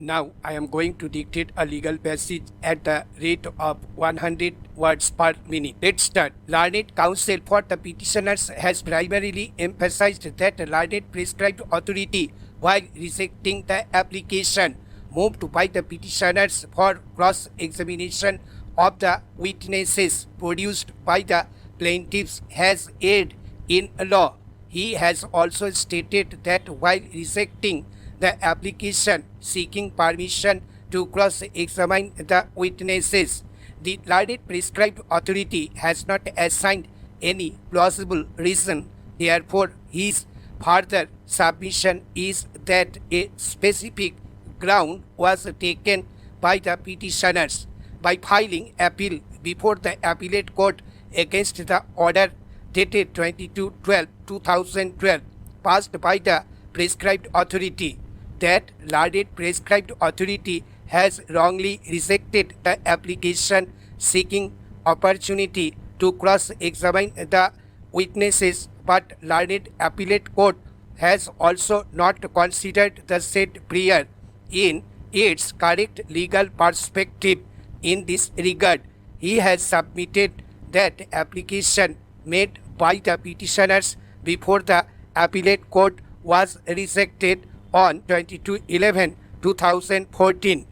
Now I am going to dictate a legal passage at the rate of 100 words per minute. Let's start. Learned counsel for the petitioners has primarily emphasized that the learned prescribed authority while rejecting the application moved by the petitioners for cross-examination of the witnesses produced by the plaintiffs has erred in law. He has also stated that while rejecting the application seeking permission to cross-examine the witnesses, the learned prescribed authority has not assigned any plausible reason. Therefore, his further submission is that a specific ground was taken by the petitioners by filing appeal before the appellate court against the order dated 22/12/2012 passed by the prescribed authority. That learned prescribed authority has wrongly rejected the application seeking opportunity to cross-examine the witnesses, but learned appellate court has also not considered the said prior in its correct legal perspective. In this regard, he has submitted that application made by the petitioners before the appellate court was rejected on 22/11/2014,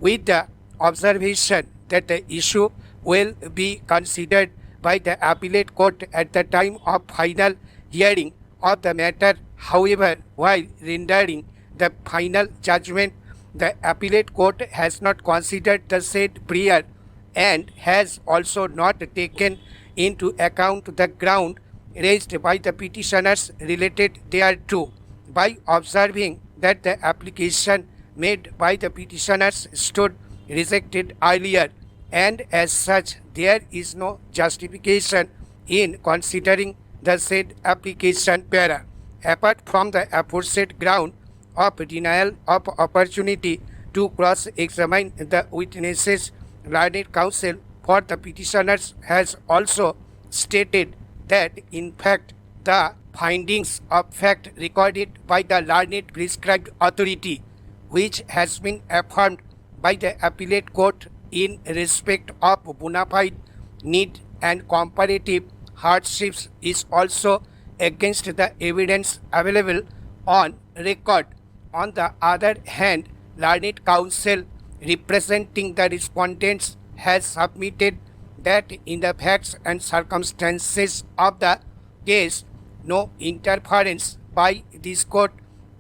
with the observation that the issue will be considered by the appellate court at the time of final hearing of the matter. However, while rendering the final judgment, the appellate court has not considered the said prior and has also not taken into account the ground raised by the petitioners related thereto. By observing that the application made by the petitioners stood rejected earlier, and as such there is no justification in considering the said application para. Apart from the aforesaid ground of denial of opportunity to cross-examine the witnesses, learned counsel for the petitioners has also stated that in fact the findings of fact recorded by the learned prescribed authority, which has been affirmed by the appellate court in respect of bona fide need and comparative hardships, is also against the evidence available on record. On the other hand, learned counsel representing the respondents has submitted that in the facts and circumstances of the case, no interference by this court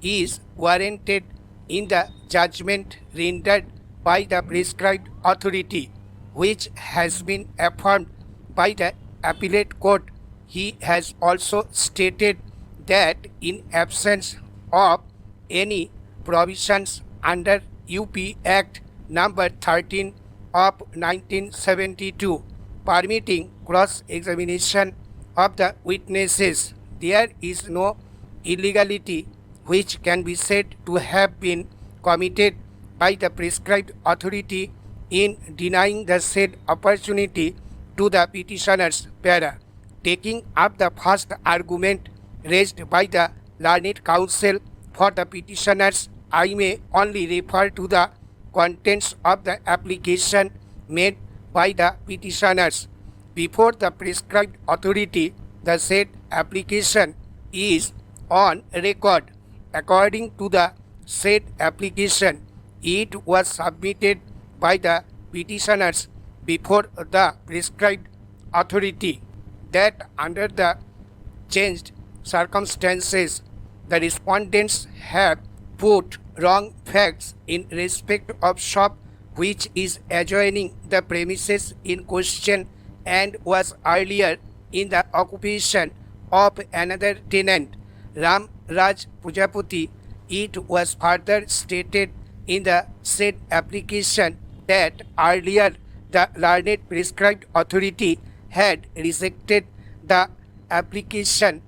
is warranted in the judgment rendered by the prescribed authority, which has been affirmed by the appellate court. He has also stated that in absence of any provisions under UP Act number 13 of 1972 permitting cross-examination of the witnesses, there is no illegality which can be said to have been committed by the prescribed authority in denying the said opportunity to the petitioners para. Taking up the first argument raised by the learned counsel for the petitioners, I may only refer to the contents of the application made by the petitioners before the prescribed authority. The said application is on record. According to the said application, it was submitted by the petitioners before the prescribed authority that under the changed circumstances, the respondents have put wrong facts in respect of shop which is adjoining the premises in question and was earlier in the occupation of another tenant, Ram Raj Pujapati. It was further stated in the said application that earlier the learned prescribed authority had rejected the application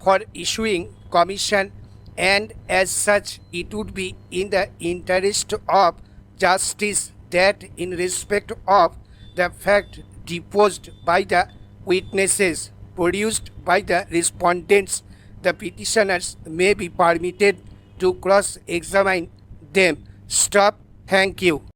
for issuing commission, and as such it would be in the interest of justice that in respect of the fact deposed by the witnesses produced by the respondents, the petitioners may be permitted to cross-examine them Stop. Thank you.